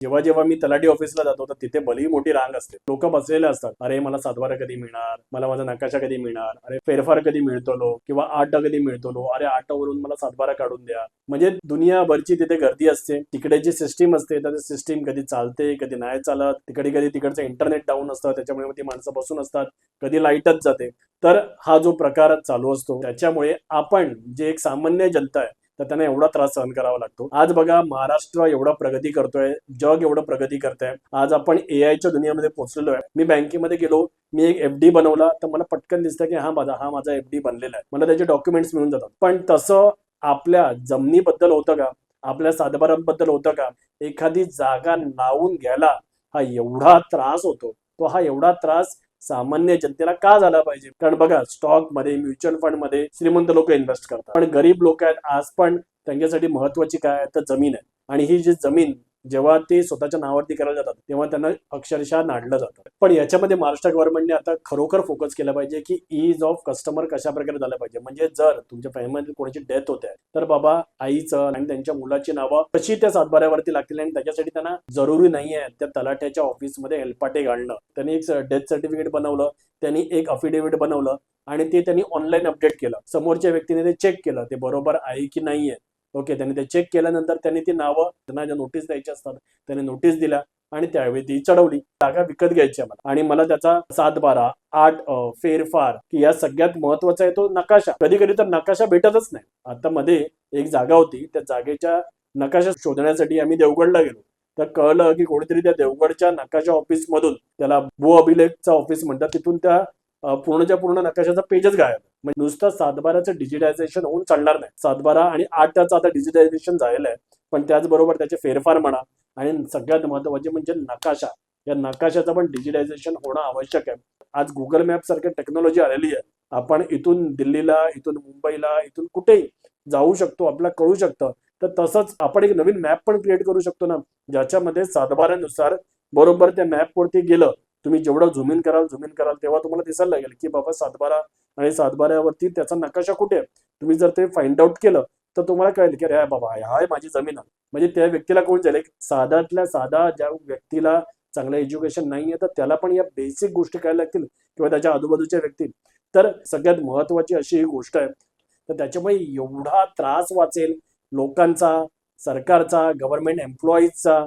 जेव्हा जेव्हा मी तलाठी ऑफिसला जातो तर तिथे भलेही मोठी रांग असते, लोक बसलेले असतात. अरे मला सातबारा कधी मिळणार, मला माझा नकाशा कधी मिळणार, अरे फेरफार कधी मिळतो लो, किंवा आठ कधी मिळतो लो, अरे आठ वरून मला सातबारा काढून द्या. म्हणजे दुनियाभरची तिथे गर्दी असते. तिकडे जी सिस्टीम असते तर सिस्टीम कधी चालते कधी नाही चालत, कधी कधी तिकडचं इंटरनेट डाऊन असतं, त्याच्यामुळे ती माणसं बसून असतात, कधी लाईटच जाते. तर हा जो प्रकार चालू असतो त्याच्यामुळे आपण जे एक सामान्य जनता आहे तर त्यांना एवढा त्रास सहन करावा लागतो. आज बघा महाराष्ट्र एवढा प्रगती करतोय, जग एवढं प्रगती करतंय, आज आपण एआयच्या दुनियामध्ये पोहोचलेलो आहे. मी बँकेमध्ये गेलो, मी एक एफडी बनवला तर मला पटकन दिसतं की हा माझा एफडी बनलेला आहे, मला त्याचे डॉक्युमेंट्स मिळून जातात. पण तसं आपल्या जमिनीबद्दल होतं का, आपल्या सातबारांबद्दल होतं का? एखादी जागा नावून घ्यायला हा एवढा त्रास होतो, तो हा एवढा त्रास सामान्य जनतेला का झाला पाहिजे? कारण बघा स्टॉक मध्ये, म्युच्युअल फंड मध्ये श्रीमंत लोक इन्व्हेस्ट करतात, पण गरीब लोक आहेत आज पण त्यांच्यासाठी महत्वाची काय आहे तर जमीन आहे. आणि ही जी जमीन जेव्हा ते स्वतःच्या नावावरती करायला जातात तेव्हा त्यांना अक्षरशः नाडलं जातं. पण याच्यामध्ये महाराष्ट्र गव्हर्नमेंटने आता खरोखर फोकस केला पाहिजे की ईज ऑफ कस्टमर कशा प्रकारे झालं पाहिजे. म्हणजे जर तुमच्या फॅमिलीमध्ये कोणाची डेथ होते तर बाबा आईचं आणि त्यांच्या मुलाची नावं कशी त्या सातबाऱ्यावरती लागतील, आणि त्याच्यासाठी त्यांना जरुरी नाहीये त्या तलाठ्याच्या ऑफिसमध्ये हेलपाटे घालणं. त्यांनी एक डेथ सर्टिफिकेट बनवलं, त्यांनी एक अफिडेव्हिट बनवलं आणि ते त्यांनी ऑनलाईन अपडेट केलं. समोरच्या व्यक्तीने ते चेक केलं ते बरोबर आहे की नाहीये. ओके, त्यांनी ते चेक केल्यानंतर त्यांनी ती नावं, त्यांना ज्या नोटीस द्यायच्या असतात त्यांनी नोटीस दिल्या आणि त्यावेळी ती चढवली. जागा विकत घ्यायची मला आणि मला त्याचा 7/12, 8 फेरफार की या सगळ्यात महत्वाचा आहे तो नकाशा. कधी कधी तर नकाशा भेटतच नाही. आता मध्ये एक जागा होती, त्या जागेच्या नकाशा शोधण्यासाठी आम्ही देवगडला गेलो. तर कळलं की कोणीतरी त्या देवगडच्या नकाशा ऑफिस मधून, त्याला भू अभिलेखचा ऑफिस म्हणतात, तिथून त्या पूर्णच्या पूर्ण नकाशाचा पेजच गायब. म्हणजे नुसतं सातबाराचं डिजिटायझेशन होऊन चालणार नाही. 7/12 आणि 8चं आता डिजिटायझेशन झालेलं आहे, पण त्याचबरोबर त्याचे फेरफार म्हणा आणि सगळ्यात महत्वाचे म्हणजे नकाशा, या नकाशाचं पण डिजिटायझेशन होणं आवश्यक आहे. आज गुगल मॅप सारख्या टेक्नॉलॉजी आलेली आहे. आपण इथून दिल्लीला, इथून मुंबईला, इथून कुठेही जाऊ शकतो, आपल्याला कळू शकतं. तर तसंच आपण एक नवीन मॅप पण क्रिएट करू शकतो ना, ज्याच्यामध्ये सातबाऱ्यानुसार बरोबर त्या मॅपवरती गेलं, तुम्ही जेवढं झूम इन कराल तेव्हा तुम्हाला दिसायला लागेल की बाबा सातबारा आणि सातबाऱ्यावरती त्याचा नकाशा कुठे आहे. तुम्ही जर ते फाइंड आउट केलं तर तुम्हाला कळेल की अरे बाबा हा आहे माझी जमीन आहे. म्हणजे त्या व्यक्तीला कोण जाईल, साध्यातल्या साधा ज्या व्यक्तीला चांगलं एज्युकेशन नाहीये तर त्याला पण या बेसिक गोष्टी कळायला लागतील, किंवा त्याच्या आजूबाजूच्या व्यक्ती. तर सगळ्यात महत्वाची अशी ही गोष्ट आहे. तर त्याच्यामुळे एवढा त्रास वाचेल लोकांचा, सरकारचा, गव्हर्नमेंट एम्प्लॉईजचा,